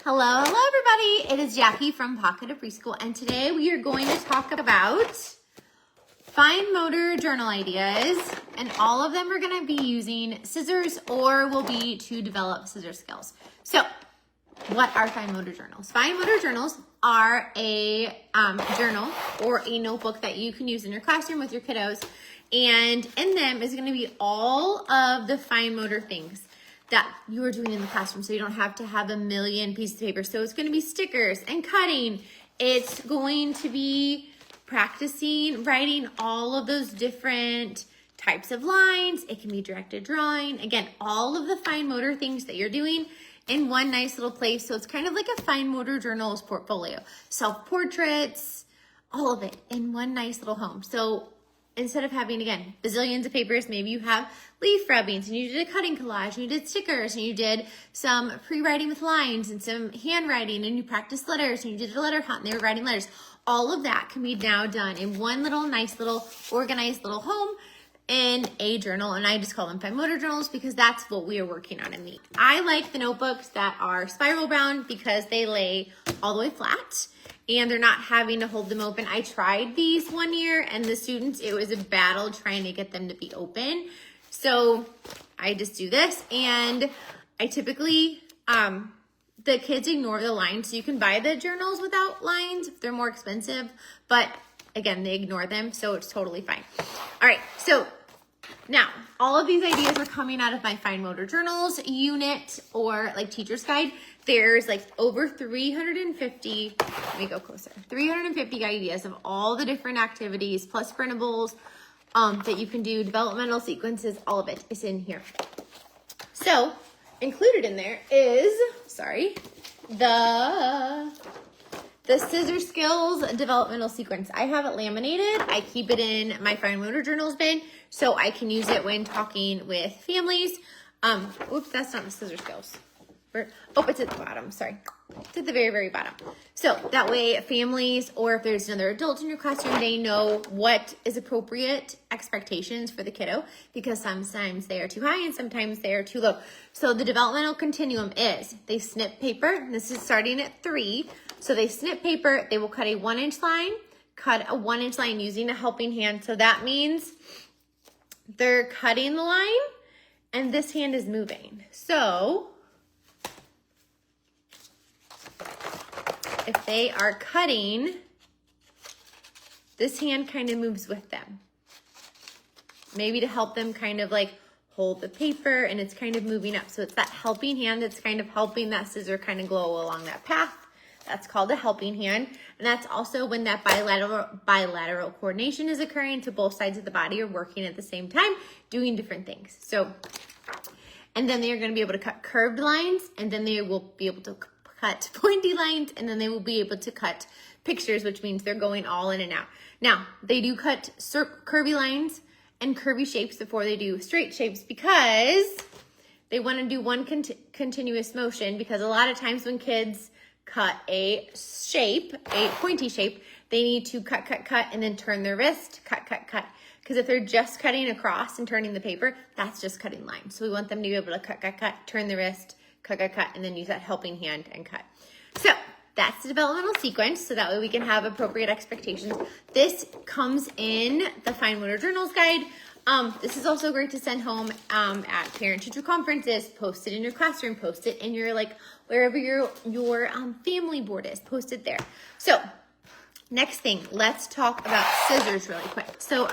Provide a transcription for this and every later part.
Hello everybody. It is Jackie from Pocket of Preschool, and today we are going to talk about fine motor journal ideas, and all of them are going to be using scissors or will be to develop scissor skills. So what are fine motor journals? Fine motor journals are a journal or a notebook that you can use in your classroom with your kiddos, and in them is going to be all of the fine motor things that you are doing in the classroom, so you don't have to have a million pieces of paper. So it's going to be stickers and cutting. It's going to be practicing writing all of those different types of lines. It can be directed drawing. Again, all of the fine motor things that you're doing in one nice little place. So it's kind of like a fine motor journals portfolio. Self-portraits, all of it in one nice little home. So instead of having, again, bazillions of papers, maybe you have leaf rubbings and you did a cutting collage and you did stickers and you did some pre-writing with lines and some handwriting and you practiced letters and you did a letter hunt and they were writing letters. All of that can be now done in one little nice little organized little home in a journal, and I just call them fine motor journals because that's what we are working on in the. I like the notebooks that are spiral bound because they lay all the way flat and they're not having to hold them open. I tried these one year and the students, it was a battle trying to get them to be open. So I just do this, and I typically, the kids ignore the lines. So you can buy the journals without lines if they're more expensive, but again, they ignore them, so it's totally fine. All right, so now all of these ideas are coming out of my fine motor journals unit or like teacher's guide. There's like over 350, let me go closer, 350 ideas of all the different activities plus printables that you can do, developmental sequences, all of it is in here. So included in there is, the Scissor Skills developmental sequence. I have it laminated. I keep it in my fine motor journals bin so I can use it when talking with families. Oops, that's not the Scissor Skills. Oh, it's at the bottom, sorry. It's at the very, very bottom. So that way families, or if there's another adult in your classroom, they know what is appropriate expectations for the kiddo, because sometimes they are too high and sometimes they are too low. So the developmental continuum is they snip paper. This is starting at 3. So they snip paper, they will cut a 1-inch line, cut a 1-inch line using a helping hand. So that means they're cutting the line and this hand is moving. So if they are cutting, this hand kind of moves with them. Maybe to help them kind of like hold the paper, and it's kind of moving up. So it's that helping hand that's kind of helping that scissor kind of go along that path. That's called a helping hand. And that's also when that bilateral coordination is occurring. So both sides of the body are working at the same time, doing different things. So, and then they are going to be able to cut curved lines, and then they will be able to cut pointy lines, and then they will be able to cut pictures, which means they're going all in and out. Now, they do cut curvy lines and curvy shapes before they do straight shapes because they want to do one continuous motion, because a lot of times when kids cut a shape, a pointy shape, they need to cut, and then turn their wrist, cut. Because if they're just cutting across and turning the paper, that's just cutting lines. So we want them to be able to cut, turn the wrist, cut, and then use that helping hand and cut. So that's the developmental sequence, so that way we can have appropriate expectations. This comes in the Fine Motor Journals guide. This is also great to send home at parent-teacher conferences, post it in your classroom, post it in your, like, wherever your family board is, post it there. So next thing, let's talk about scissors really quick. So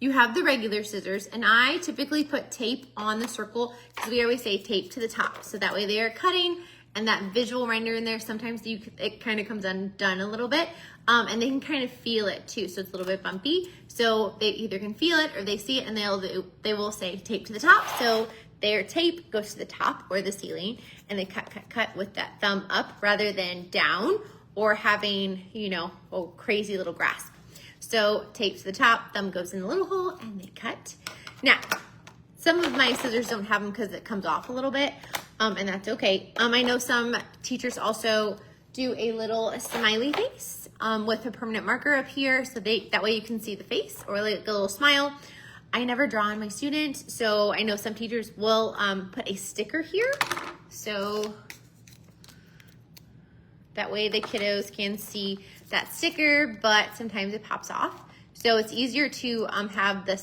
you have the regular scissors, and I typically put tape on the circle because we always say tape to the top. So that way they are cutting, and that visual render in there, sometimes it kind of comes undone a little bit, and they can kind of feel it too. So it's a little bit bumpy. So they either can feel it or they see it, and they will say tape to the top. So their tape goes to the top or the ceiling, and they cut with that thumb up rather than down or having, a crazy little grasp. So tape to the top, thumb goes in the little hole, and they cut. Now, some of my scissors don't have them because it comes off a little bit, and that's okay. I know some teachers also do a little smiley face with a permanent marker up here, so that way you can see the face, or like a little smile. I never draw on my students, so I know some teachers will put a sticker here. So That way the kiddos can see that sticker, but sometimes it pops off. So it's easier to have the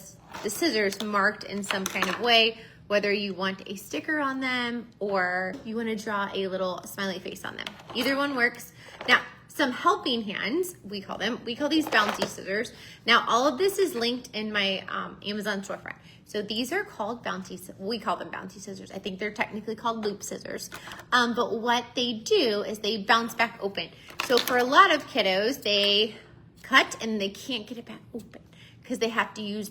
scissors marked in some kind of way, whether you want a sticker on them or you want to draw a little smiley face on them. Either one works. Now, some helping hands, we call these bouncy scissors. Now, all of this is linked in my Amazon storefront. So these are called we call them bouncy scissors. I think they're technically called loop scissors. But what they do is they bounce back open. So for a lot of kiddos, they cut and they can't get it back open because they have to use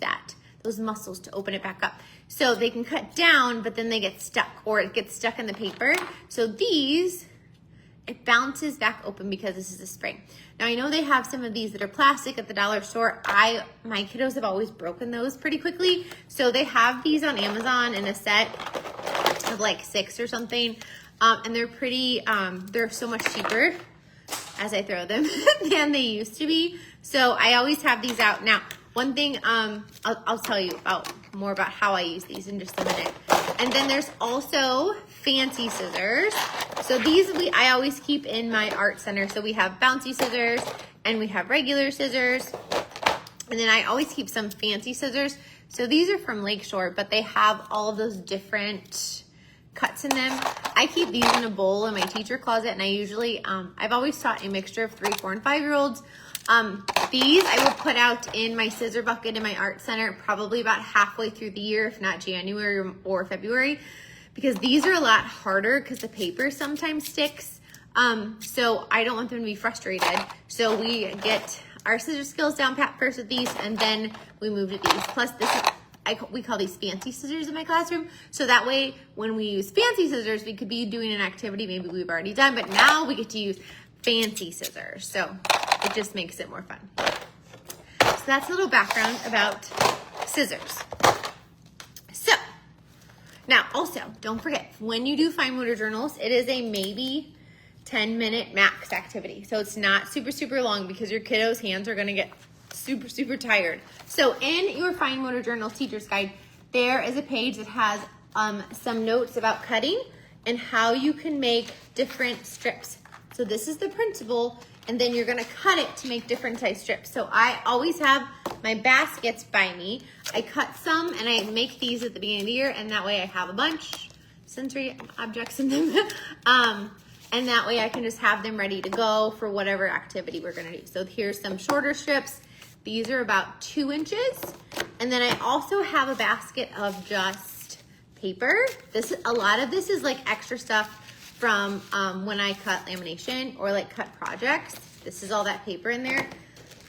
those muscles to open it back up. So they can cut down, but then they get stuck or it gets stuck in the paper. So these, it bounces back open because this is a spring. Now I know they have some of these that are plastic at the dollar store. My kiddos have always broken those pretty quickly. So they have these on Amazon in a set of like 6 or something. And they're pretty, they're so much cheaper as I throw them than they used to be. So I always have these out. Now, one thing, I'll tell you more about how I use these in just a minute. And then there's also fancy scissors. So these I always keep in my art center. So we have bouncy scissors and we have regular scissors. And then I always keep some fancy scissors. So these are from Lakeshore, but they have all of those different cuts in them. I keep these in a bowl in my teacher closet, and I usually, I've always taught a mixture of 3, 4, and 5-year-olds. These I will put out in my scissor bucket in my art center probably about halfway through the year, if not January or February, because these are a lot harder because the paper sometimes sticks. So I don't want them to be frustrated. So we get our scissor skills down pat first with these, and then we move to these. Plus this is, we call these fancy scissors in my classroom. So that way, when we use fancy scissors, we could be doing an activity maybe we've already done, but now we get to use fancy scissors. So it just makes it more fun. So that's a little background about scissors. So now also, don't forget, when you do fine motor journals, it is a maybe 10-minute max activity. So it's not super, super long because your kiddos' hands are gonna get super, super tired. So in your fine motor journals teacher's guide, there is a page that has some notes about cutting and how you can make different strips. So this is the principle, and then you're gonna cut it to make different size strips. So I always have my baskets by me. I cut some and I make these at the beginning of the year, and that way I have a bunch sensory objects in them. And that way I can just have them ready to go for whatever activity we're gonna do. So here's some shorter strips. These are about 2 inches. And then I also have a basket of just paper. A lot of this is like extra stuff from when I cut lamination or like cut projects. This is all that paper in there.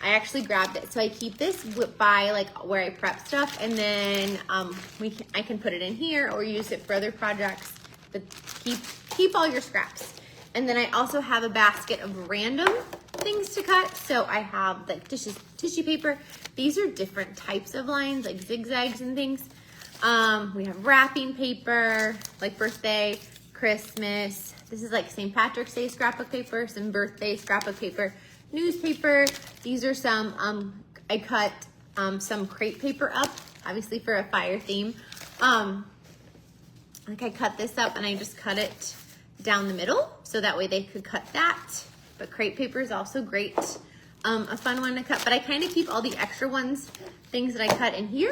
I actually grabbed it. So I keep this by like where I prep stuff, and then I can put it in here or use it for other projects, but keep all your scraps. And then I also have a basket of random things to cut. So I have like tissue paper. These are different types of lines, like zigzags and things. We have wrapping paper, like birthday, Christmas. This is like St. Patrick's Day scrapbook paper, some birthday scrapbook paper, newspaper. These are some, I cut some crepe paper up, obviously for a fire theme. Like I cut this up and I just cut it down the middle, so that way they could cut that. But crepe paper is also great, a fun one to cut. But I kind of keep all the extra things that I cut in here.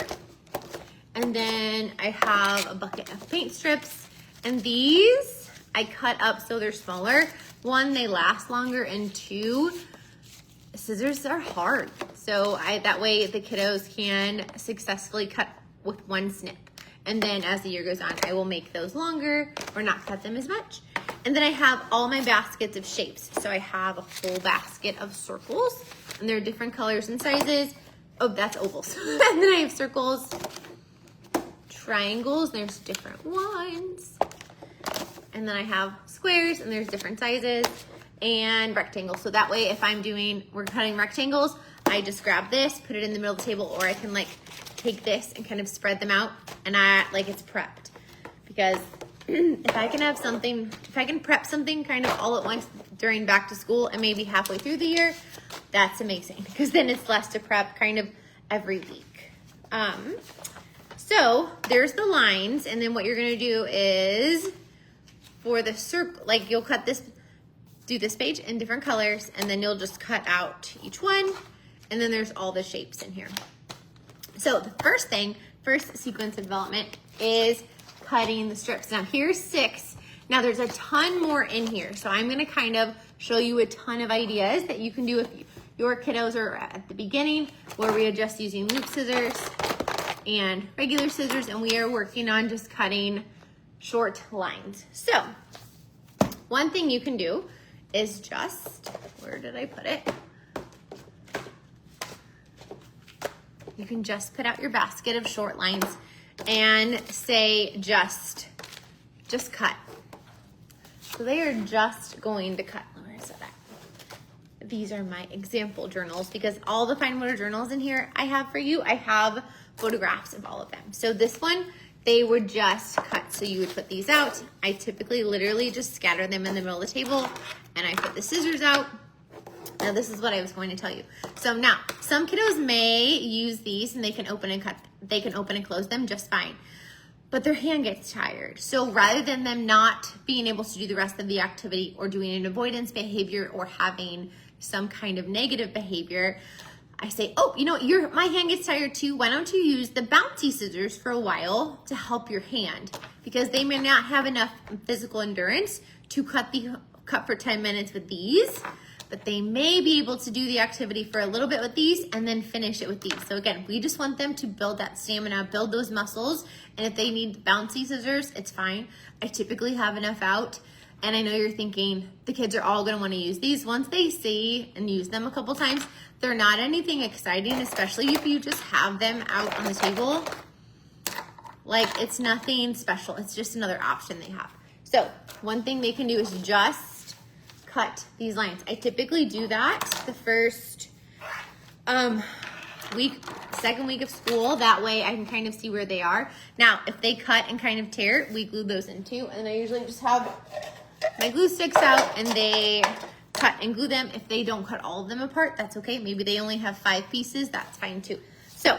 And then I have a bucket of paint strips, and these I cut up so they're smaller. 1, they last longer, and 2, scissors are hard. So that way the kiddos can successfully cut with 1 snip. And then as the year goes on, I will make those longer or not cut them as much. And then I have all my baskets of shapes. So I have a full basket of circles, and they're different colors and sizes. Oh, that's ovals. And then I have circles, triangles, there's different ones. And then I have squares, and there's different sizes, and rectangles. So that way, if we're cutting rectangles, I just grab this, put it in the middle of the table, or I can like take this and kind of spread them out, and it's prepped. Because if I can prep something kind of all at once during back to school and maybe halfway through the year, that's amazing, because then it's less to prep kind of every week. So there's the lines, and then what you're gonna do is for the circle, like you'll cut this do this page in different colors, and then you'll just cut out each one, and then there's all the shapes in here. So the first sequence of development is cutting the strips. Now here's 6. Now there's a ton more in here, so I'm gonna kind of show you a ton of ideas that you can do if your kiddos are at the beginning, where we are just using loop scissors and regular scissors, and we are working on just cutting short lines. So one thing you can do is just, where did I put it? You can just put out your basket of short lines and say just cut. So they are just going to cut. Where is it at? These are my example journals, because all the fine motor journals in here I have for you, I have photographs of all of them. So this one, they would just cut. So you would put these out. I typically literally just scatter them in the middle of the table, and I put the scissors out. Now this is what I was going to tell you. So now some kiddos may use these and they can open and cut. They can open and close them just fine, but their hand gets tired. So rather than them not being able to do the rest of the activity, or doing an avoidance behavior, or having some kind of negative behavior, I say, oh, you know what, my hand gets tired too. Why don't you use the bouncy scissors for a while to help your hand? Because they may not have enough physical endurance to cut for 10 minutes with these, but they may be able to do the activity for a little bit with these and then finish it with these. So again, we just want them to build that stamina, build those muscles. And if they need bouncy scissors, it's fine. I typically have enough out. And I know you're thinking the kids are all gonna wanna use these. Once they see and use them a couple times, they're not anything exciting, especially if you just have them out on the table. Like, it's nothing special. It's just another option they have. So one thing they can do is just cut these lines. I typically do that the first second week of school. That way I can kind of see where they are. Now, if they cut and kind of tear, we glue those in too. And I usually just have my glue sticks out and they cut and glue them. If they don't cut all of them apart, that's okay. Maybe they only have 5 pieces, that's fine too. So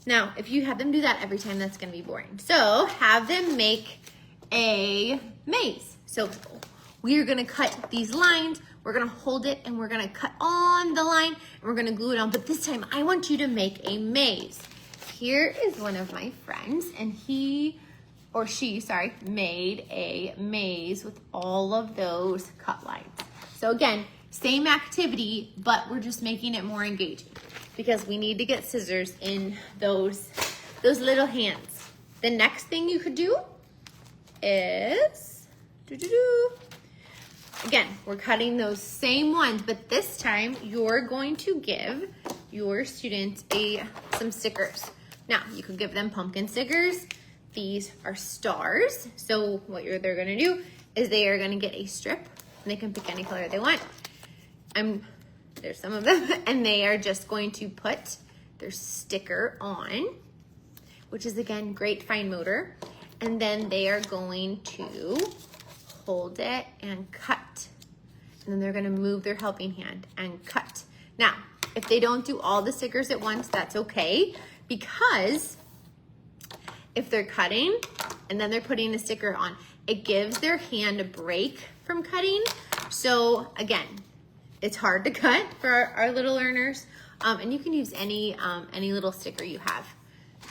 now, if you have them do that every time, that's gonna be boring. So have them make a maze. So we are gonna cut these lines, we're gonna hold it, and we're gonna cut on the line, and we're gonna glue it on. But this time, I want you to make a maze. Here is one of my friends, and she made a maze with all of those cut lines. So again, same activity, but we're just making it more engaging, because we need to get scissors in those little hands. The next thing you could do is, again, we're cutting those same ones, but this time you're going to give your students some stickers. Now, you could give them pumpkin stickers. These are stars. So what they're gonna do is they are gonna get a strip, and they can pick any color they want. There's some of them, and they are just going to put their sticker on, which is again, great fine motor. And then they are going to hold it and cut. And then they're gonna move their helping hand and cut. Now, if they don't do all the stickers at once, that's okay, because if they're cutting and then they're putting a sticker on, it gives their hand a break from cutting. So again, it's hard to cut for our little learners. And you can use any little sticker you have.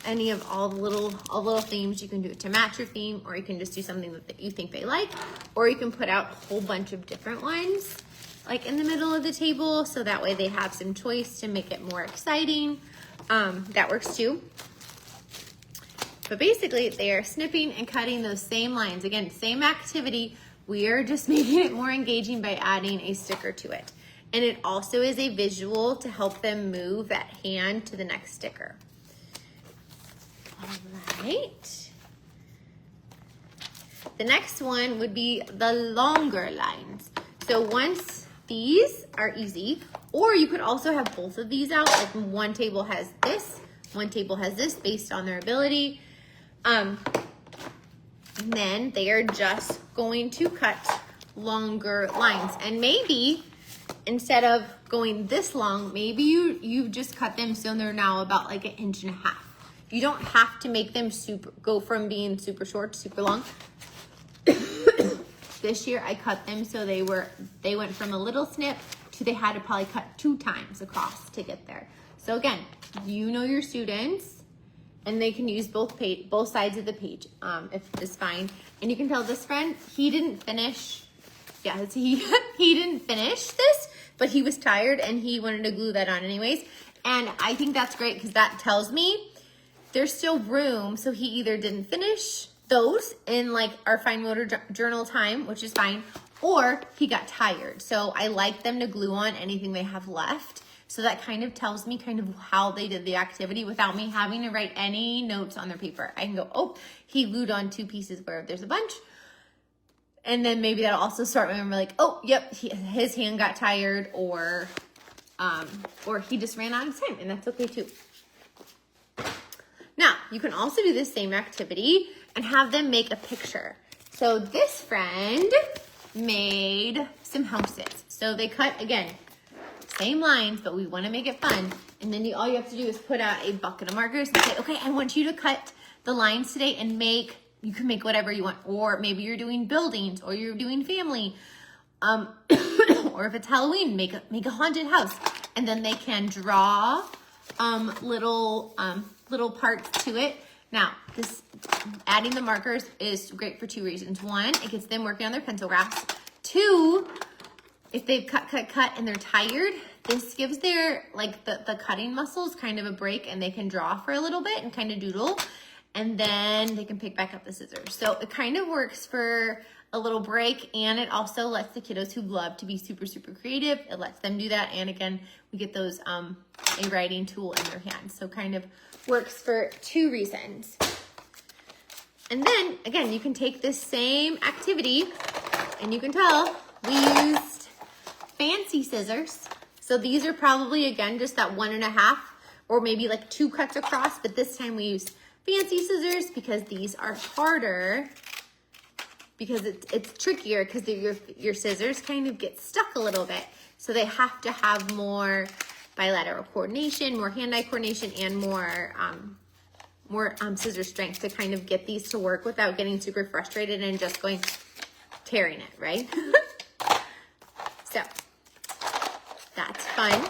Any of all the little themes, you can do it to match your theme, or you can just do something that you think they like, or you can put out a whole bunch of different ones like in the middle of the table, so that way they have some choice to make it more exciting. That works too. But basically they are snipping and cutting those same lines. Again, same activity, we are just making it more engaging by adding a sticker to it. And it also is a visual to help them move that hand to the next sticker. All right. The next one would be the longer lines. So once these are easy, or you could also have both of these out, like one table has this, one table has this based on their ability. And then they are just going to cut longer lines. And maybe instead of going this long, maybe you just cut them so they're now about like 1.5 inches. You don't have to make them go from being super short to super long. The This year I cut them so they went from a little snip to they had to probably cut 2 times across to get there. So again, you know your students, and they can use both sides of the page if it's fine. And you can tell this friend, he didn't finish. Yeah, he didn't finish this, but he was tired and he wanted to glue that on anyways. And I think that's great because that tells me there's still room. So he either didn't finish those in like our fine motor journal time, which is fine, or he got tired. So I like them to glue on anything they have left. So that kind of tells me kind of how they did the activity without me having to write any notes on their paper. I can go, oh, he glued on 2 pieces where there's a bunch. And then maybe that'll also start remember like, oh, yep, his hand got tired, or he just ran out of time, and that's okay too. Now, you can also do this same activity and have them make a picture. So this friend made some houses. So they cut, again, same lines, but we want to make it fun. And then all you have to do is put out a bucket of markers and say, okay, I want you to cut the lines today and you can make whatever you want. Or maybe you're doing buildings, or you're doing family. Or if it's Halloween, make a haunted house. And then they can draw little parts to it. Now, this adding the markers is great for 2 reasons. 1, it gets them working on their pencil graphs. 2, if they've cut and they're tired, this gives their, like the cutting muscles kind of a break, and they can draw for a little bit and kind of doodle, and then they can pick back up the scissors. So it kind of works for a little break, and it also lets the kiddos who love to be super, super creative, it lets them do that. And again, we get those a writing tool in their hands. So kind of works for 2 reasons. And then again, you can take this same activity, and you can tell we used fancy scissors. So these are probably, again, just that 1.5 or maybe like 2 cuts across, but this time we used fancy scissors because these are harder, because it's trickier because your scissors kind of get stuck a little bit. So they have to have more bilateral coordination, more hand-eye coordination, and more scissor strength to kind of get these to work without getting super frustrated and just tearing it, right? So that's fun.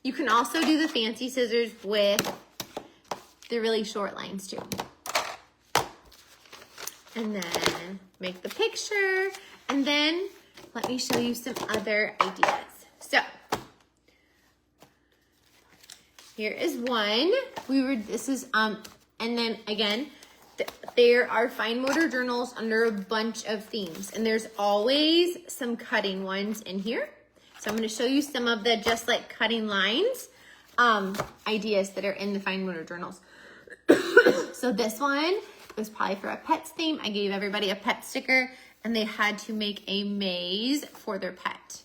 You can also do the fancy scissors with the really short lines too. And then make the picture, and then let me show you some other ideas. So here is one. And then again, there are fine motor journals under a bunch of themes, and there's always some cutting ones in here. So I'm going to show you some of the just like cutting lines ideas that are in the fine motor journals. So this one was probably for a pets theme. I gave everybody a pet sticker, and they had to make a maze for their pet.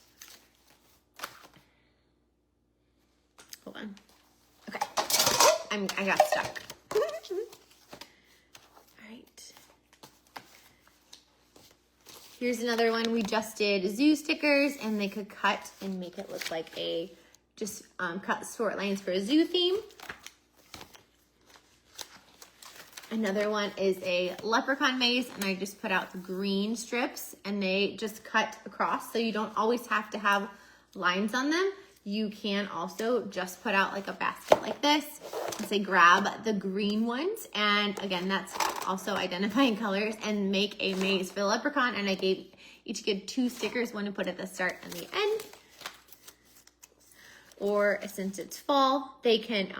Hold on. Okay. I got stuck. All right. Here's another one. We just did zoo stickers, and they could cut and make it look like cut short lines for a zoo theme. Another one is a leprechaun maze, and I just put out the green strips, and they just cut across, so you don't always have to have lines on them. You can also just put out like a basket like this and say grab the green ones, and again, that's also identifying colors, and make a maze for the leprechaun. And I gave each kid 2 stickers, one to put at the start and the end. Or since it's fall, they can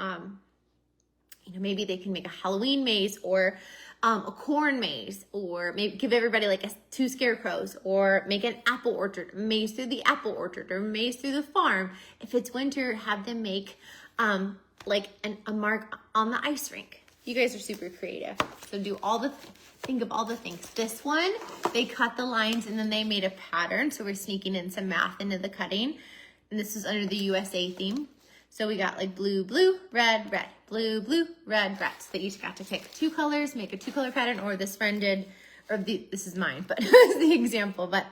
maybe they can make a Halloween maze, or a corn maze, or maybe give everybody like 2 scarecrows, or make an apple orchard, maze through the apple orchard, or maze through the farm. If it's winter, have them make like a mark on the ice rink. You guys are super creative. So think of all the things. This one, they cut the lines and then they made a pattern. So we're sneaking in some math into the cutting. And this is under the USA theme. So we got like blue, blue, red, red, blue, blue, red, red. So they each got to pick 2 colors, make a 2-color pattern, or this friend did, this is mine, but it's the example, but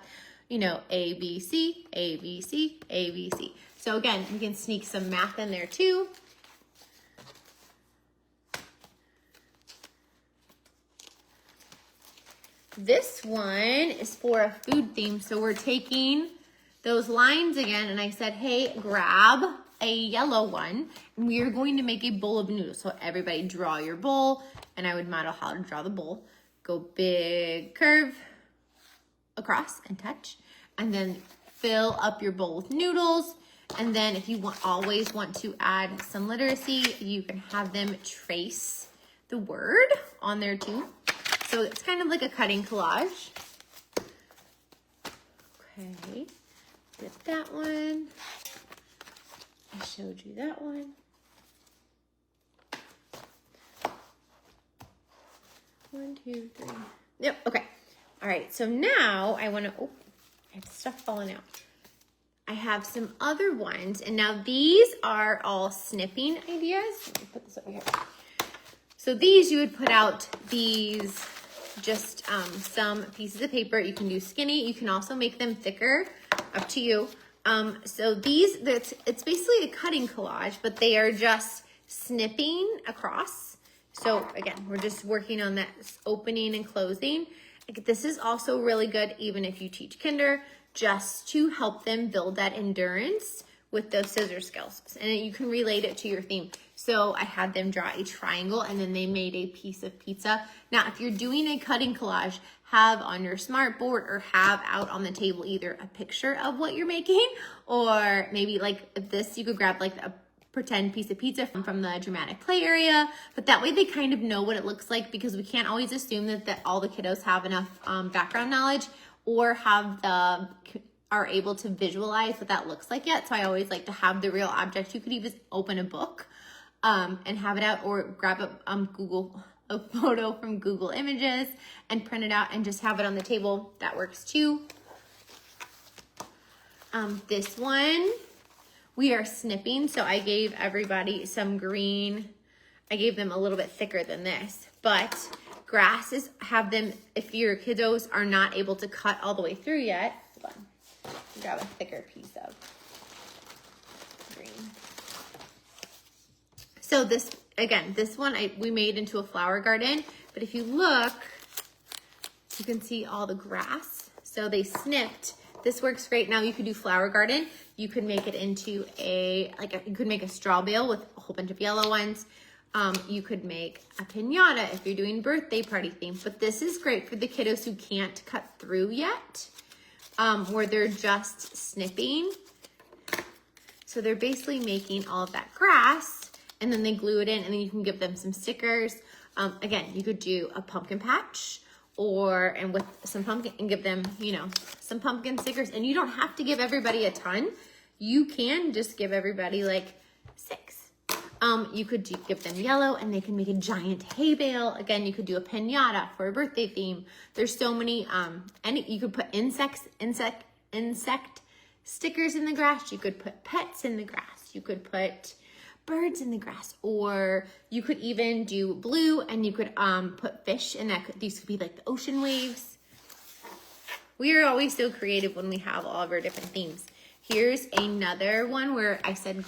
A, B, C, A, B, C, A, B, C. So again, we can sneak some math in there too. This one is for a food theme. So we're taking those lines again, and I said, hey, grab a yellow one, and we are going to make a bowl of noodles. So everybody draw your bowl, and I would model how to draw the bowl. Go big curve across and touch, and then fill up your bowl with noodles. And then if you always want to add some literacy, you can have them trace the word on there too. So it's kind of like a cutting collage. Okay, did that one. I showed you that one. One, two, three. Yep, okay. All right, so now I want to, oh, I have stuff falling out. I have some other ones, and now these are all snipping ideas. Let me put this over here. So these, you would put out these, just some pieces of paper. You can do skinny. You can also make them thicker, up to you. So these, it's basically a cutting collage, but they are just snipping across. So again, we're just working on that opening and closing. This is also really good even if you teach kinder, just to help them build that endurance with those scissor skills. And you can relate it to your theme. So I had them draw a triangle, and then they made a piece of pizza. Now, if you're doing a cutting collage, have on your smart board or have out on the table either a picture of what you're making, or maybe like this, you could grab like a pretend piece of pizza from the dramatic play area, but that way they kind of know what it looks like, because we can't always assume that all the kiddos have enough background knowledge or are able to visualize what that looks like yet. So I always like to have the real object. You could even open a book and have it out, or grab a photo from Google Images and print it out and just have it on the table. That works too. This one, we are snipping. So I gave everybody some green. I gave them a little bit thicker than this, but grasses, have them, if your kiddos are not able to cut all the way through yet, hold on, grab a thicker piece of green. So this, again, this one we made into a flower garden, but if you look, you can see all the grass. So they snipped. This works great. Now you could do flower garden. You could make it into you could make a straw bale with a whole bunch of yellow ones. You could make a piñata if you're doing birthday party theme, but this is great for the kiddos who can't cut through yet, where they're just snipping. So they're basically making all of that grass, and then they glue it in, and then you can give them some stickers. Again, you could do a pumpkin patch, and with some pumpkin, and give them, some pumpkin stickers. And you don't have to give everybody a ton. You can just give everybody like 6. You could give them yellow, and they can make a giant hay bale. Again, you could do a piñata for a birthday theme. There's so many, you could put insect stickers in the grass. You could put pets in the grass. You could put birds in the grass, or you could even do blue, and you could put fish in that. These could be like the ocean waves. We are always so creative when we have all of our different themes. Here's another one where I said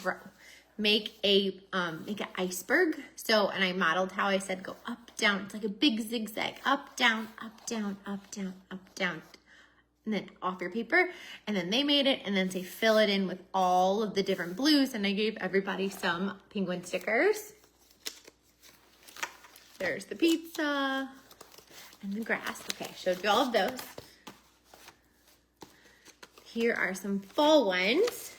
make an iceberg. So, and I modeled how I said go up, down. It's like a big zigzag, up, down, up, down, up, down, up, down. And then off your paper. And then they made it, and then say fill it in with all of the different blues. And I gave everybody some penguin stickers. There's the pizza and the grass. Okay, I showed you all of those. Here are some fall ones.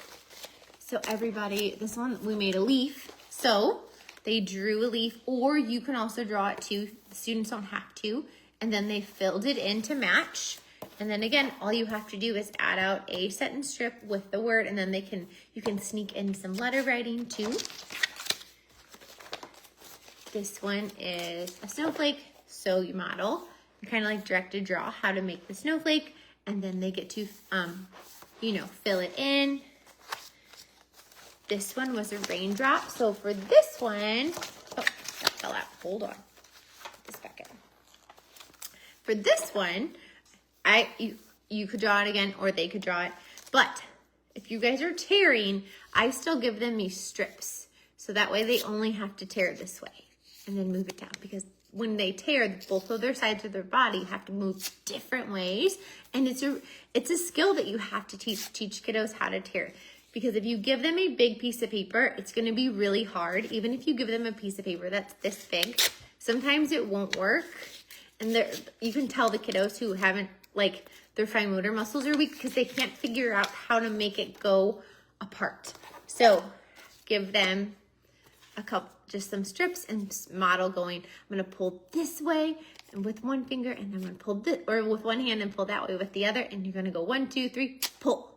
So everybody, this one, we made a leaf. So they drew a leaf, or you can also draw it too. The students don't have to. And then they filled it in to match. And then again, all you have to do is add out a sentence strip with the word, and then you can sneak in some letter writing too. This one is a snowflake. So you model, kind of like directed draw how to make the snowflake, and then they get to, fill it in. This one was a raindrop. So for this one, oh, that fell out. Hold on. Put this back in. For this one, you could draw it again, or they could draw it. But if you guys are tearing, I still give them these strips. So that way they only have to tear this way and then move it down, because when they tear, both of their sides of their body have to move different ways. And it's a skill that you have to teach kiddos how to tear. Because if you give them a big piece of paper, it's gonna be really hard. Even if you give them a piece of paper that's this big, sometimes it won't work. And you can tell the kiddos who haven't, like, their fine motor muscles are weak because they can't figure out how to make it go apart. So give them just some strips and model going, I'm gonna pull this way and with one finger, and I'm gonna pull this, or with one hand and pull that way with the other, and you're gonna go 1, 2, 3, pull.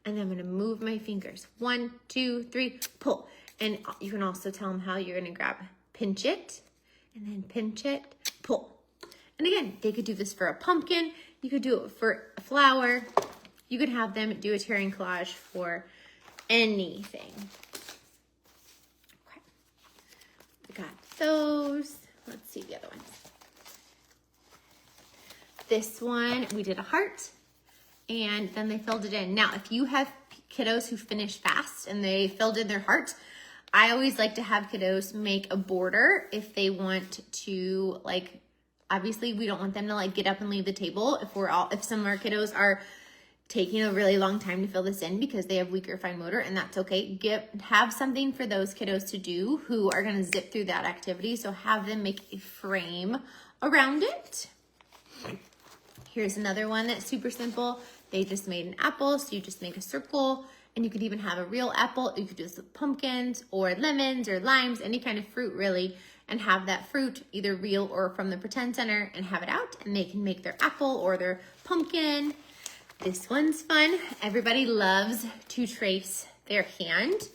And then I'm gonna move my fingers. 1, 2, 3, pull. And you can also tell them how you're gonna pinch it, and then pinch it, pull. And again, they could do this for a pumpkin. You could do it for a flower. You could have them do a tearing collage for anything. Okay, we got those. Let's see the other ones. This one, we did a heart, and then they filled it in. Now, if you have kiddos who finish fast and they filled in their heart, I always like to have kiddos make a border if they want to, like, obviously we don't want them to like get up and leave the table if some of our kiddos are taking a really long time to fill this in because they have weaker fine motor, and that's okay. Have something for those kiddos to do who are gonna zip through that activity. So have them make a frame around it. Here's another one that's super simple. They just made an apple, so you just make a circle, and you could even have a real apple. You could do this with pumpkins or lemons or limes, any kind of fruit really, and have that fruit either real or from the pretend center and have it out, and they can make their apple or their pumpkin. This one's fun. Everybody loves to trace their hand.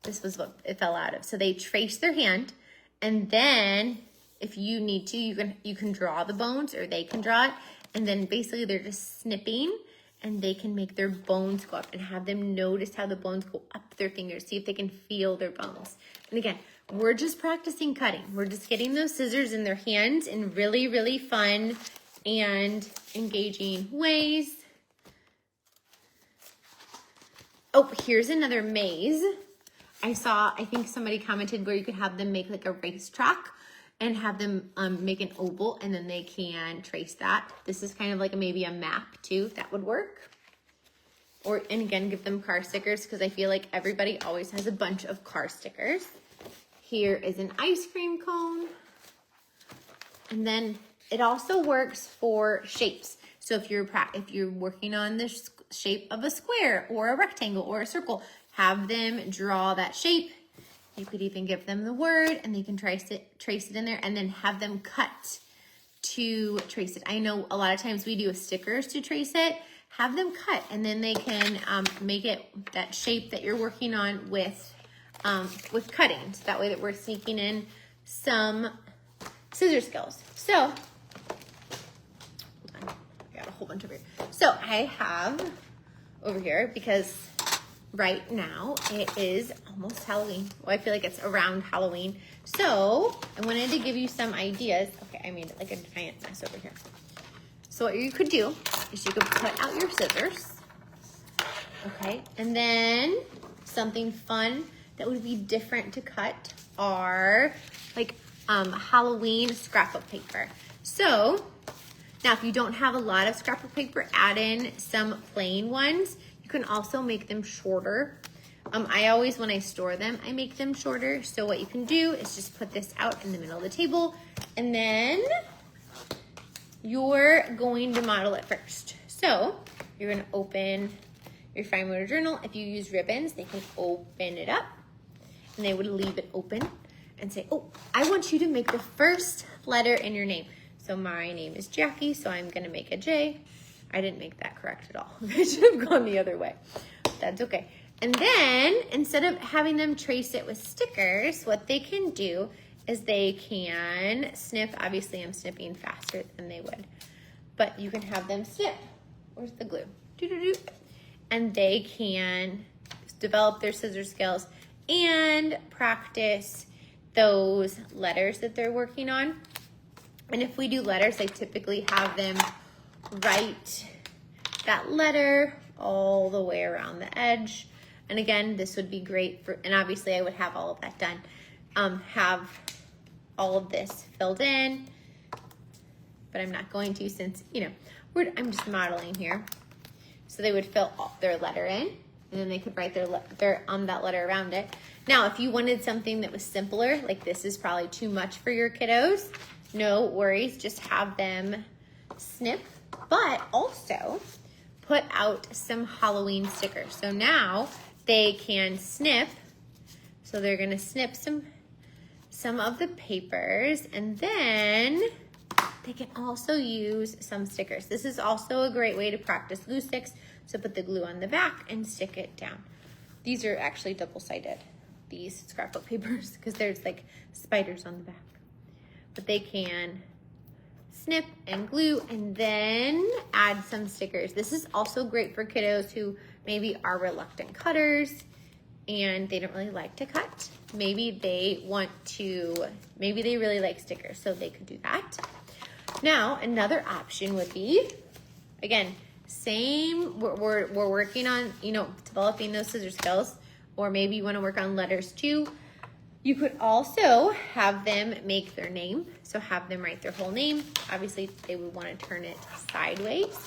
This was what it fell out of. So they trace their hand, and then if you need to, you can draw the bones, or they can draw it, and then basically they're just snipping, and they can make their bones go up and have them notice how the bones go up their fingers, see if they can feel their bones. And again, we're just practicing cutting. We're just getting those scissors in their hands in really, really fun and engaging ways. Oh, here's another maze. I think somebody commented where you could have them make like a racetrack and have them make an oval, and then they can trace that. This is kind of like maybe a map too. That would work. And again, give them car stickers because I feel like everybody always has a bunch of car stickers. Here is an ice cream cone. And then it also works for shapes. So if you're working on the shape of a square or a rectangle or a circle, have them draw that shape. You could even give them the word, and they can trace it in there, and then have them cut to trace it. I know a lot of times we do stickers to trace it. Have them cut, and then they can make it that shape that you're working on with cutting. So that way that we're sneaking in some scissor skills. So, hold on, I got a whole bunch over here. So I have over here, because right now it is almost Halloween. Well, I feel like it's around Halloween. So I wanted to give you some ideas. Okay, I made it like a giant mess over here. So what you could do is you could put out your scissors. Okay, and then something fun that would be different to cut are like Halloween scrapbook paper. So now if you don't have a lot of scrapbook paper, add in some plain ones. You can also make them shorter. I always, when I store them, I make them shorter. So what you can do is just put this out in the middle of the table, and then you're going to model it first. So you're gonna open your fine motor journal. If you use ribbons, they can open it up, and they would leave it open and say, oh, I want you to make the first letter in your name. So my name is Jackie, so I'm gonna make a J. I didn't make that correct at all. I should have gone the other way. That's okay. And then instead of having them trace it with stickers, what they can do is they can snip. Obviously, I'm snipping faster than they would, but you can have them snip. Where's the glue? Doo-doo-doo. And they can develop their scissor skills and practice those letters that they're working on. And if we do letters, I typically have them write that letter all the way around the edge. And again, this would be great for, and obviously I would have all of that done. Have all of this filled in, but I'm not going to since, you know, I'm just modeling here. So they would fill their letter in, and then they could write their that letter around it. Now, if you wanted something that was simpler, like this is probably too much for your kiddos, no worries, just have them snip, but also put out some Halloween stickers. So now they can snip. So they're gonna snip some of the papers, and then they can also use some stickers. This is also a great way to practice glue sticks. So put the glue on the back and stick it down. These are actually double-sided, these scrapbook papers, because there's like spiders on the back. But they can snip and glue and then add some stickers. This is also great for kiddos who maybe are reluctant cutters and they don't really like to cut. Maybe they really like stickers, so they could do that. Now, another option would be, again, we're working on, you know, developing those scissor skills, or maybe you want to work on letters too. You could also have them make their name. So have them write their whole name. Obviously, they would want to turn it sideways.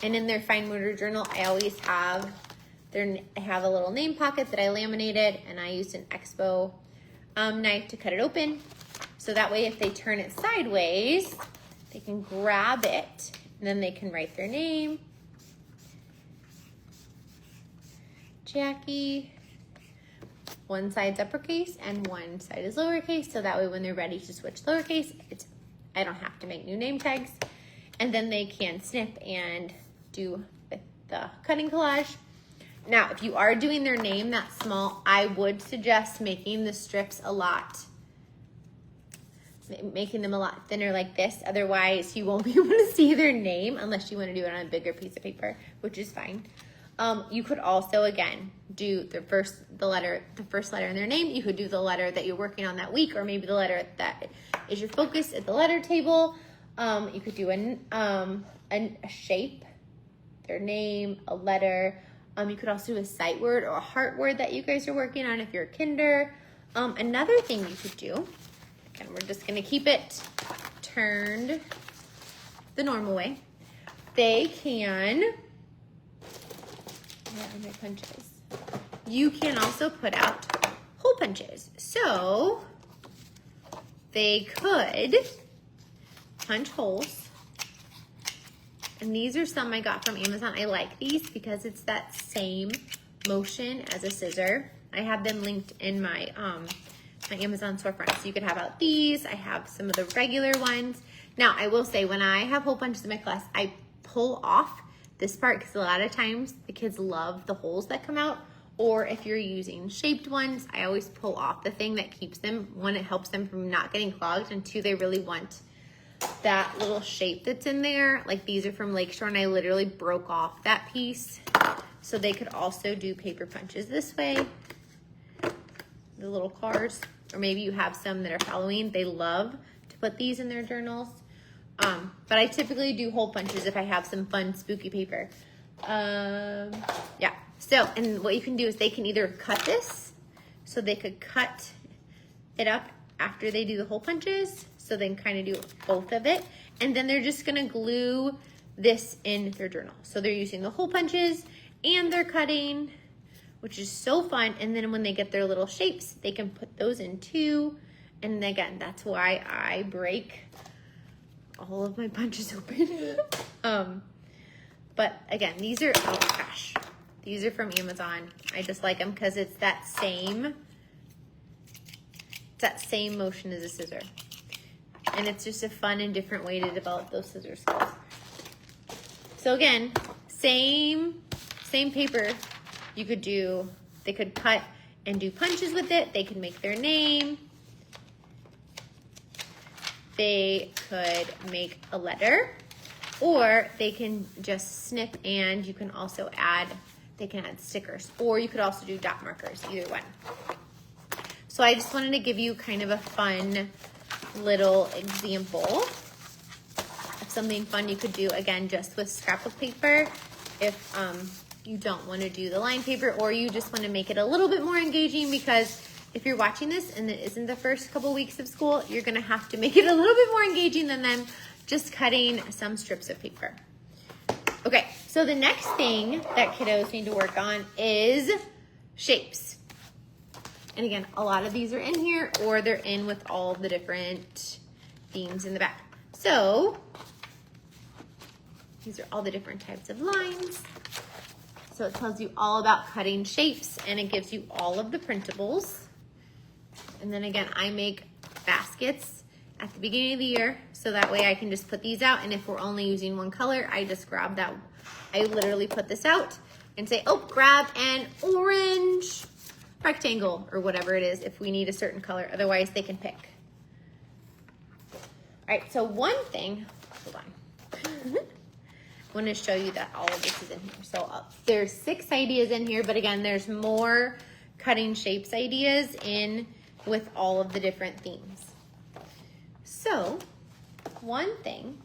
And in their fine motor journal, I always have I have a little name pocket that I laminated, and I used an Expo knife to cut it open. So that way, if they turn it sideways, they can grab it, and then they can write their name. Jackie. One side's uppercase and one side is lowercase, so that way when they're ready to switch lowercase, I don't have to make new name tags. And then they can snip and do with the cutting collage. Now, if you are doing their name that small, I would suggest making the strips making them a lot thinner like this. Otherwise, you won't be able to see their name unless you want to do it on a bigger piece of paper, which is fine. You could also, again, do the first letter in their name. You could do the letter that you're working on that week, or maybe the letter that is your focus at the letter table. You could do a shape, their name, a letter. You could also do a sight word or a heart word that you guys are working on if you're a kinder. Another thing you could do, again, we're just gonna keep it turned the normal way. They can, where are my punches? You can also put out hole punches. So they could punch holes. And these are some I got from Amazon. I like these because it's that same motion as a scissor. I have them linked in my my Amazon storefront. So you could have out these. I have some of the regular ones. Now, I will say when I have hole punches in my class, I pull off this part because a lot of times the kids love the holes that come out. Or if you're using shaped ones, I always pull off the thing that keeps them. One, it helps them from not getting clogged, and two, they really want that little shape that's in there. Like these are from Lakeshore, and I literally broke off that piece. So they could also do paper punches this way, the little cars, or maybe you have some that are Halloween. They love to put these in their journals. But I typically do hole punches if I have some fun spooky paper. Yeah. So, and what you can do is they can either cut this, so they could cut it up after they do the hole punches, so they can kind of do both of it. And then they're just gonna glue this in their journal. So they're using the hole punches and they're cutting, which is so fun. And then when they get their little shapes, they can put those in too. And again, that's why I break all of my punches open. But again, these are, oh gosh, these are from Amazon. I just like them because it's that same motion as a scissor. And it's just a fun and different way to develop those scissor skills. So again, same paper. You could do, they could cut and do punches with it. They could make their name. They could make a letter, or they can just snip, and you can also add, they can add stickers, or you could also do dot markers, either one. So I just wanted to give you kind of a fun little example of something fun you could do, again, just with scrapbook paper. If you don't want to do the line paper, or you just want to make it a little bit more engaging because if you're watching this and it isn't the first couple weeks of school, you're gonna have to make it a little bit more engaging than them just cutting some strips of paper. Okay, so the next thing that kiddos need to work on is shapes. And again, a lot of these are in here or they're in with all the different themes in the back. So these are all the different types of lines. So it tells you all about cutting shapes and it gives you all of the printables. And then again, I make baskets at the beginning of the year so that way I can just put these out, and if we're only using one color, I just grab that. I literally put this out and say, oh, grab an orange rectangle or whatever it is if we need a certain color, otherwise they can pick. All right, so one thing, hold on. I want to show you that all of this is in here. So there's 6 ideas in here, but again, there's more cutting shapes ideas in with all of the different themes. So one thing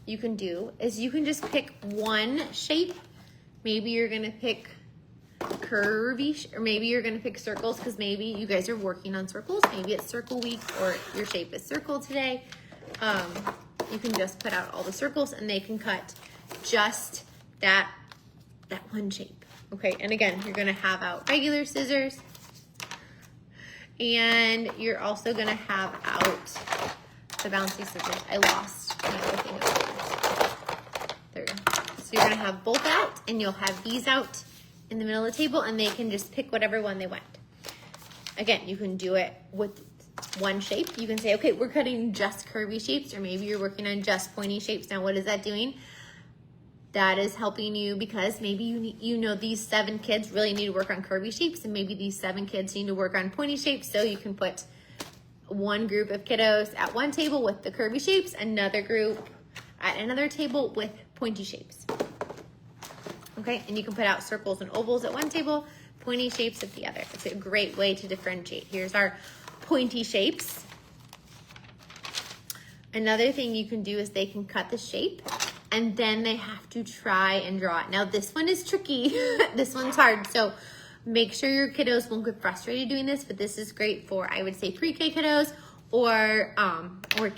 you can do is you can just pick one shape. Maybe you're gonna pick curvy, or maybe you're gonna pick circles because maybe you guys are working on circles. Maybe it's circle week or your shape is circle today. You can just put out all the circles and they can cut just that one shape. Okay, and again, you're gonna have out regular scissors and you're also gonna have out the bouncy scissors. I lost my other thing out there. There we go. So you're gonna have both out and you'll have these out in the middle of the table and they can just pick whatever one they want. Again, you can do it with one shape. You can say, okay, we're cutting just curvy shapes, or maybe you're working on just pointy shapes. Now, what is that doing? That is helping you because maybe you know these 7 kids really need to work on curvy shapes, and maybe these 7 kids need to work on pointy shapes. So you can put one group of kiddos at one table with the curvy shapes, another group at another table with pointy shapes. Okay, and you can put out circles and ovals at one table, pointy shapes at the other. It's a great way to differentiate. Here's our pointy shapes. Another thing you can do is they can cut the shape and then they have to try and draw it. Now this one is tricky. This one's hard. So make sure your kiddos won't get frustrated doing this, but this is great for, I would say, pre-K kiddos or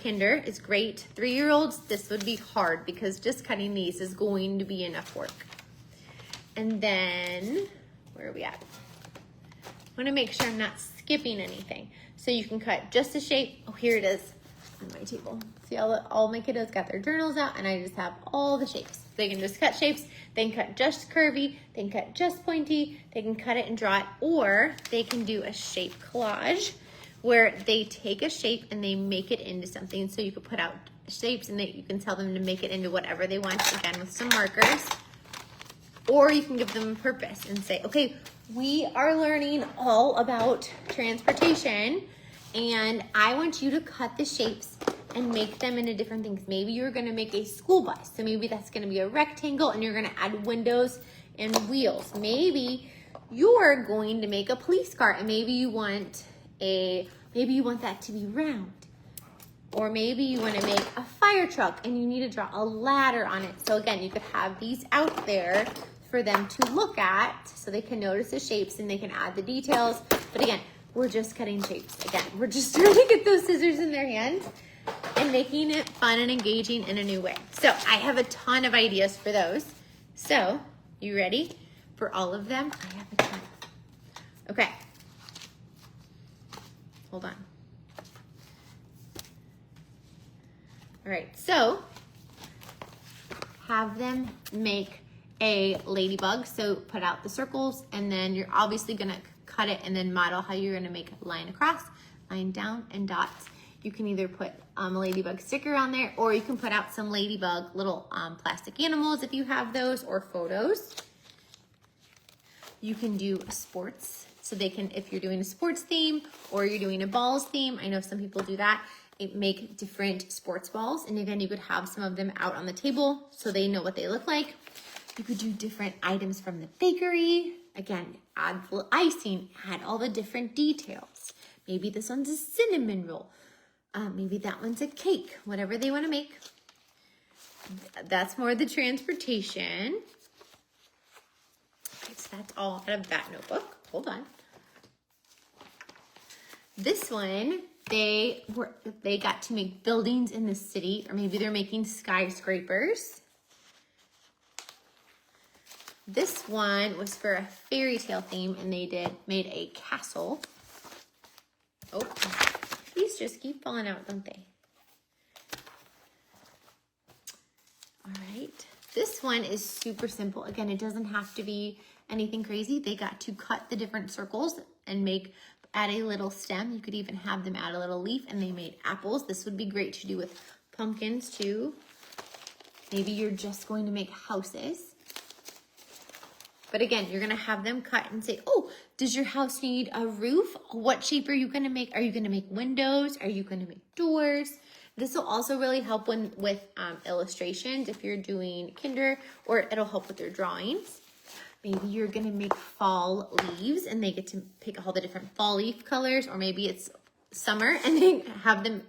kinder is great. 3-year-olds, this would be hard because just cutting these is going to be enough work. And then, where are we at? I wanna make sure I'm not skipping anything. So you can cut just a shape. Oh, here it is on my table. See, all my kiddos got their journals out and I just have all the shapes. They can just cut shapes. They can cut just curvy. They can cut just pointy. They can cut it and draw it, or they can do a shape collage where they take a shape and they make it into something. So you could put out shapes and you can tell them to make it into whatever they want, again, with some markers. Or you can give them a purpose and say, okay, we are learning all about transportation and I want you to cut the shapes and make them into different things. Maybe you're gonna make a school bus. So maybe that's gonna be a rectangle and you're gonna add windows and wheels. Maybe you're going to make a police car and maybe you want that to be round. Or maybe you wanna make a fire truck and you need to draw a ladder on it. So again, you could have these out there for them to look at so they can notice the shapes and they can add the details. But again, we're just cutting shapes. Again, we're just trying to get those scissors in their hands and making it fun and engaging in a new way. So I have a ton of ideas for those. So you ready for all of them? I have a ton. Okay. Hold on. All right, so have them make a ladybug. So put out the circles and then you're obviously gonna cut it and then model how you're gonna make a line across, line down, and dots. You can either put a ladybug sticker on there or you can put out some ladybug little plastic animals if you have those, or photos. You can do sports. So they can, if you're doing a sports theme or you're doing a balls theme, I know some people do that, make different sports balls. And again, you could have some of them out on the table so they know what they look like. You could do different items from the bakery. Again, add the icing, add all the different details. Maybe this one's a cinnamon roll. Maybe that one's a cake, whatever they want to make. That's more the transportation. Okay, so that's all out of that notebook. Hold on. This one, they got to make buildings in the city, or maybe they're making skyscrapers. This one was for a fairy tale theme, and they made a castle. Oh, these just keep falling out, don't they? All right. This one is super simple. Again, it doesn't have to be anything crazy. They got to cut the different circles and add a little stem. You could even have them add a little leaf, and they made apples. This would be great to do with pumpkins too. Maybe you're just going to make houses. But again, you're gonna have them cut and say, oh, does your house need a roof? What shape are you gonna make? Are you gonna make windows? Are you gonna make doors? This will also really help with illustrations if you're doing kinder, or it'll help with your drawings. Maybe you're gonna make fall leaves and they get to pick all the different fall leaf colors, or maybe it's summer and they have them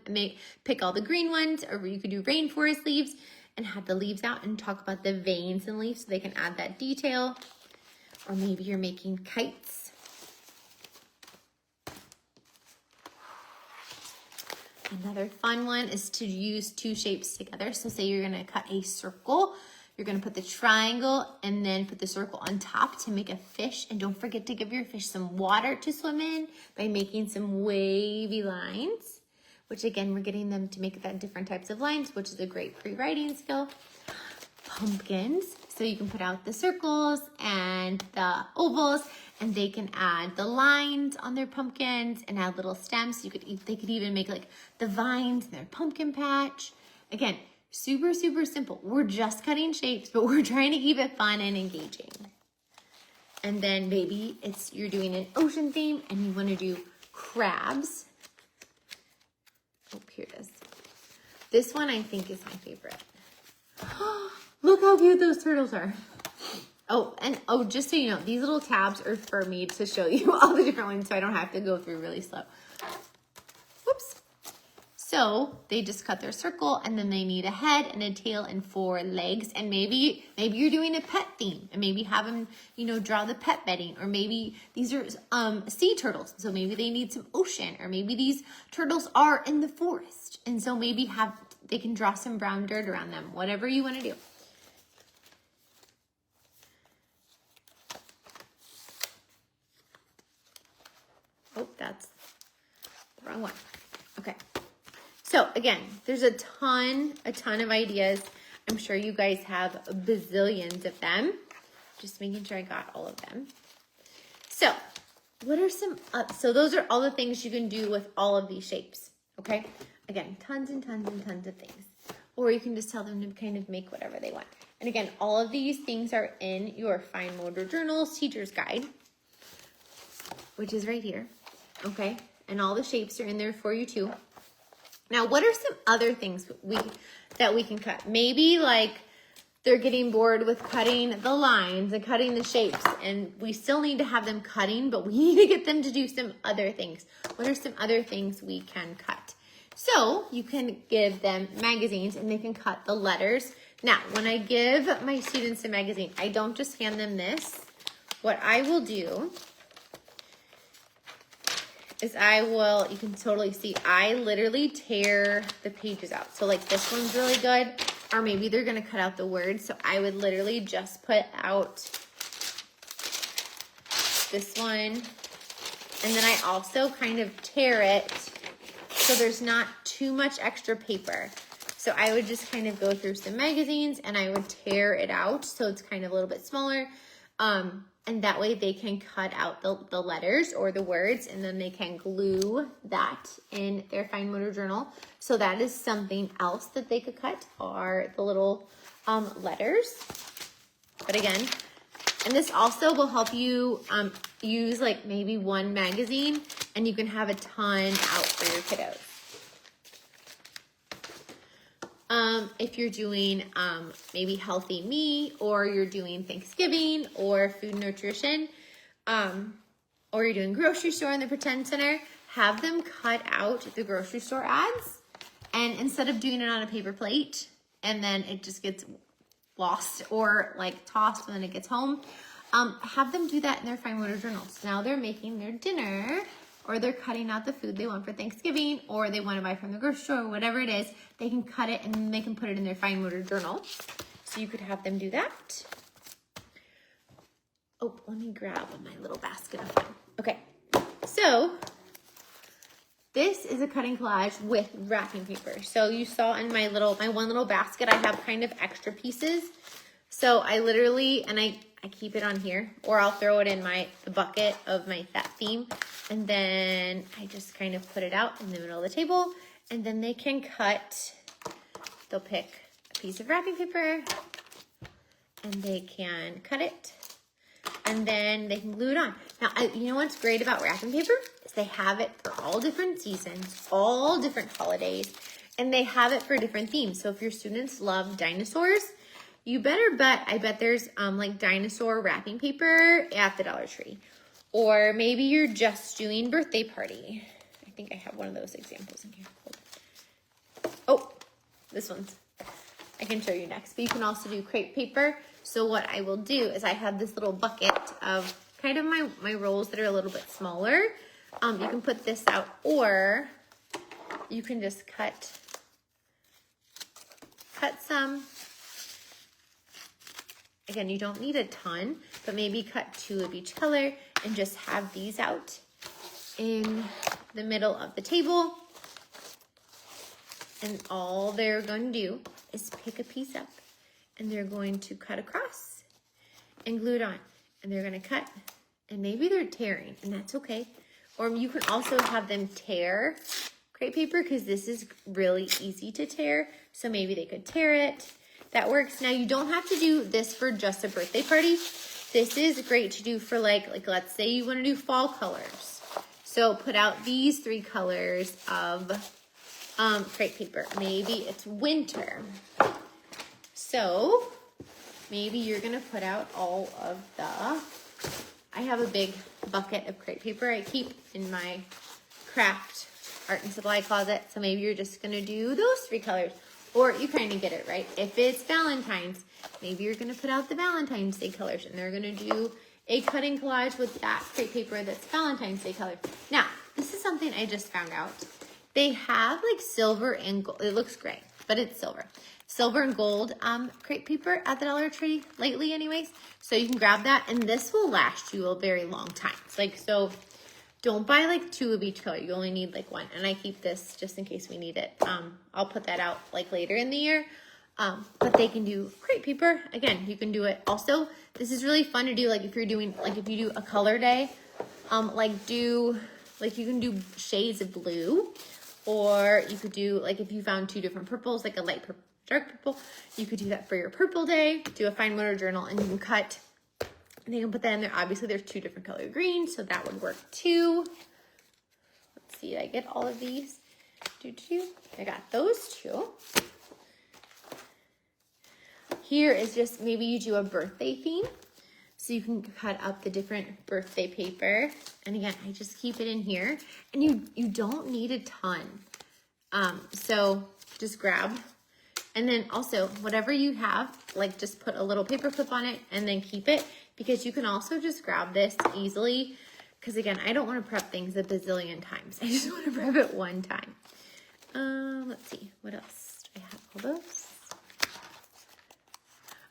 pick all the green ones, or you could do rainforest leaves and have the leaves out and talk about the veins and leaves so they can add that detail. Or maybe you're making kites. Another fun one is to use two shapes together. So say you're gonna cut a circle, you're gonna put the triangle and then put the circle on top to make a fish. And don't forget to give your fish some water to swim in by making some wavy lines, which again, we're getting them to make that different types of lines, which is a great pre-writing skill. Pumpkins, so you can put out the circles and the ovals, and they can add the lines on their pumpkins and add little stems. They could even make like the vines in their pumpkin patch. Again, super, super simple. We're just cutting shapes, but we're trying to keep it fun and engaging. And then maybe you're doing an ocean theme and you want to do crabs. Oh, here it is. This one I think is my favorite. Look how cute those turtles are. Oh, and just so you know, these little tabs are for me to show you all the different ones so I don't have to go through really slow. Whoops. So they just cut their circle, and then they need a head and a tail and 4 legs. And maybe you're doing a pet theme, and maybe have them, draw the pet bedding. Or maybe these are sea turtles, so maybe they need some ocean. Or maybe these turtles are in the forest, and so maybe they can draw some brown dirt around them. Whatever you want to do. Oh, that's the wrong one. Okay. So again, there's a ton of ideas. I'm sure you guys have bazillions of them. Just making sure I got all of them. So what are so those are all the things you can do with all of these shapes. Okay. Again, tons and tons and tons of things. Or you can just tell them to kind of make whatever they want. And again, all of these things are in your Fine Motor Journals Teacher's Guide, which is right here. Okay, and all the shapes are in there for you too. Now, what are some other things that we can cut? Maybe like they're getting bored with cutting the lines and cutting the shapes, and we still need to have them cutting, but we need to get them to do some other things. What are some other things we can cut? So you can give them magazines and they can cut the letters. Now, when I give my students a magazine, I don't just hand them this. What I will do is you can totally see, I literally tear the pages out. So like this one's really good, or maybe they're gonna cut out the words. So I would literally just put out this one. And then I also kind of tear it so there's not too much extra paper. So I would just kind of go through some magazines and I would tear it out so it's kind of a little bit smaller. And that way they can cut out the letters or the words, and then they can glue that in their Fine Motor Journal. So that is something else that they could cut, are the little letters. But again, and this also will help you use like maybe one magazine, and you can have a ton out for your kiddos. If you're doing maybe Healthy Me, or you're doing Thanksgiving or food and nutrition, or you're doing grocery store in the pretend center, have them cut out the grocery store ads, and instead of doing it on a paper plate and then it just gets lost or like tossed when it gets home, have them do that in their Fine Motor Journals. Now they're making their dinner or they're cutting out the food they want for Thanksgiving, or they want to buy from the grocery store, whatever it is, they can cut it and then they can put it in their fine motor journal. So you could have them do that. Oh, let me grab my little basket of fun. Okay, so this is a cutting collage with wrapping paper. So you saw in my one little basket, I have kind of extra pieces. So I literally, and I keep it on here, or I'll throw it in the bucket of that theme. And then I just kind of put it out in the middle of the table, and then they can cut. They'll pick a piece of wrapping paper and they can cut it, and then they can glue it on. Now, you know what's great about wrapping paper is they have it for all different seasons, all different holidays, and they have it for different themes. So if your students love dinosaurs, you better bet, I bet there's like dinosaur wrapping paper at the Dollar Tree. Or maybe you're just doing birthday party. I think I have one of those examples in here. Oh, this one's, I can show you next. But you can also do crepe paper. So what I will do is I have this little bucket of kind of my rolls that are a little bit smaller. You can put this out, or you can just cut some. Again, you don't need a ton, but maybe cut 2 of each color and just have these out in the middle of the table. And all they're going to do is pick a piece up, and they're going to cut across and glue it on. And they're going to cut, and maybe they're tearing, and that's okay. Or you can also have them tear crepe paper, because this is really easy to tear. So maybe they could tear it. That works. Now, you don't have to do this for just a birthday party. This is great to do for like let's say you want to do fall colors. So put out these 3 colors of crepe paper. Maybe it's winter. So maybe you're going to put out all of I have a big bucket of crepe paper I keep in my craft art and supply closet. So maybe you're just going to do those 3 colors. Or you kind of get it, right? If it's Valentine's, maybe you're going to put out the Valentine's Day colors, and they're going to do a cutting collage with that crepe paper that's Valentine's Day color. Now, this is something I just found out. They have like silver and gold. It looks gray, but it's silver. Silver and gold crepe paper at the Dollar Tree lately anyways. So you can grab that, and this will last you a very long time. It's like, so don't buy like 2 of each color. You only need like 1. And I keep this just in case we need it. I'll put that out like later in the year. But they can do crepe paper. Again, you can do it. Also, this is really fun to do. Like if you're doing, like if you do a color day, you can do shades of blue, or you could do like if you found 2 different purples, like a light purple, dark purple, you could do that for your purple day. Do a fine motor journal, and you can cut. And you can put that in there. Obviously, there's 2 different color greens, so that would work too. Let's see, did I get all of these? I got those 2. Here is just, maybe you do a birthday theme. So you can cut up the different birthday paper. And again, I just keep it in here. And you don't need a ton. So just grab. And then also, whatever you have, like just put a little paper clip on it and then keep it. Because you can also just grab this easily. Because again, I don't want to prep things a bazillion times. I just want to prep it one time. Let's see, what else? Do I have all those?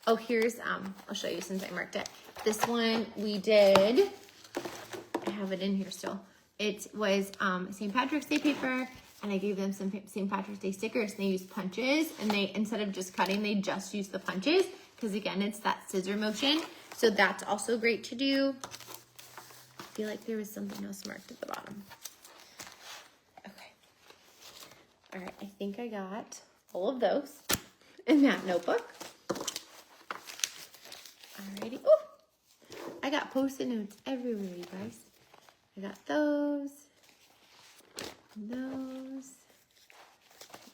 Oh, here's, I'll show you since I marked it. This one we did, I have it in here still. It was St. Patrick's Day paper, and I gave them some St. Patrick's Day stickers, and they used punches, and they, instead of just cutting, they just used the punches, because again, it's that scissor motion. So that's also great to do. I feel like there was something else marked at the bottom. Okay. All right, I think I got all of those in that notebook. Alrighty. Oh, I got Post-it notes everywhere, you guys. I got those. And those.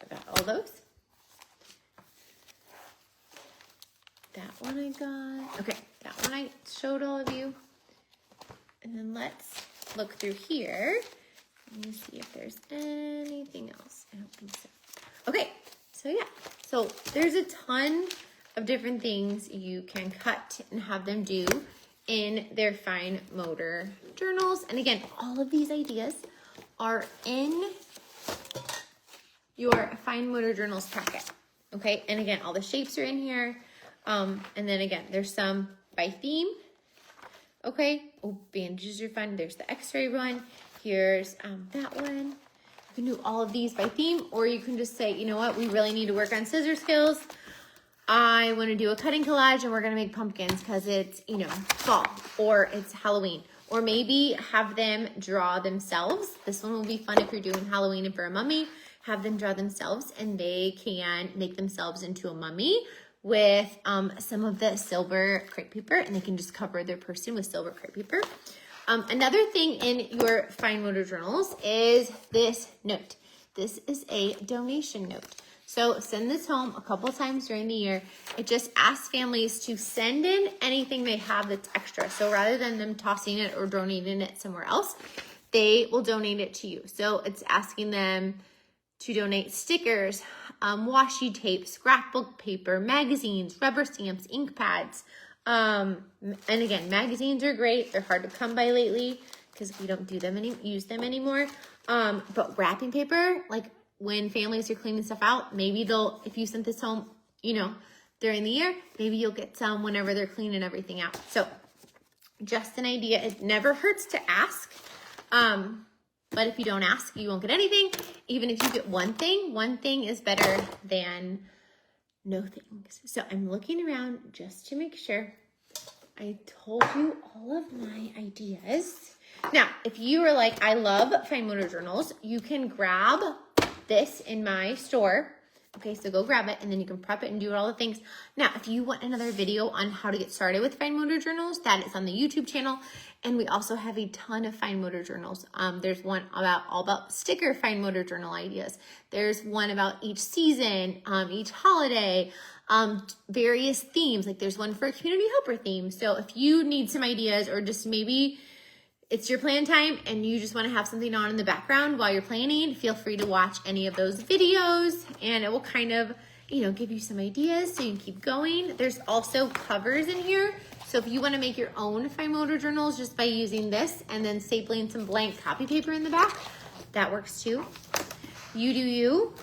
I got all those. That one I got. Okay, that one I showed all of you. And then let's look through here. Let me see if there's anything else. I don't think so. Okay, so yeah. So there's a ton of different things you can cut and have them do in their fine motor journals. And again, all of these ideas are in your fine motor journals packet. Okay, and again, all the shapes are in here. And then again, there's some by theme. Okay, oh, bandages are fun. There's the x-ray one. Here's that one. You can do all of these by theme, or you can just say, you know what, we really need to work on scissor skills. I want to do a cutting collage and we're going to make pumpkins because it's, you know, fall or it's Halloween. Or maybe have them draw themselves. This one will be fun if you're doing Halloween and for a mummy. Have them draw themselves and they can make themselves into a mummy with some of the silver crepe paper, and they can just cover their person with silver crepe paper. Another thing in your fine motor journals is this note. This is a donation note. So send this home a couple times during the year. It just asks families to send in anything they have that's extra. So rather than them tossing it or donating it somewhere else, they will donate it to you. So it's asking them to donate stickers, washi tape, scrapbook paper, magazines, rubber stamps, ink pads. And again, magazines are great. They're hard to come by lately because we don't use them anymore. But wrapping paper, like when families are cleaning stuff out, maybe if you sent this home, you know, during the year, maybe you'll get some whenever they're cleaning everything out. So just an idea. It never hurts to ask. But if you don't ask, you won't get anything. Even if you get one thing is better than no things. So I'm looking around just to make sure I told you all of my ideas. Now, if you are like, I love fine motor journals, you can grab this in my store. Okay, so go grab it and then you can prep it and do all the things. Now, if you want another video on how to get started with fine motor journals, that is on the YouTube channel. And we also have a ton of fine motor journals. There's one all about sticker fine motor journal ideas. There's one about each season, each holiday, various themes. Like there's one for a community helper theme. So if you need some ideas, or just maybe it's your plan time and you just want to have something on in the background while you're planning, feel free to watch any of those videos and it will kind of, you know, give you some ideas so you can keep going. There's also covers in here. So if you want to make your own fine motor journals just by using this and then stapling some blank copy paper in the back, that works too. You do you.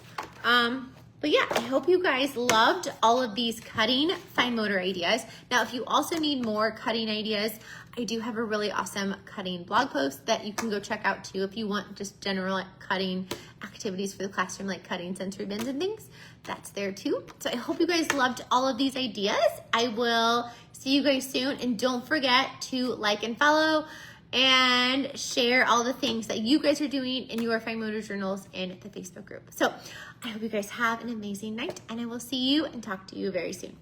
But yeah, I hope you guys loved all of these cutting fine motor ideas. Now, if you also need more cutting ideas, I do have a really awesome cutting blog post that you can go check out too if you want just general cutting activities for the classroom, like cutting sensory bins and things. That's there too. So I hope you guys loved all of these ideas. I will see you guys soon. And don't forget to like and follow and share all the things that you guys are doing in your fine motor journals in the Facebook group. So I hope you guys have an amazing night, and I will see you and talk to you very soon.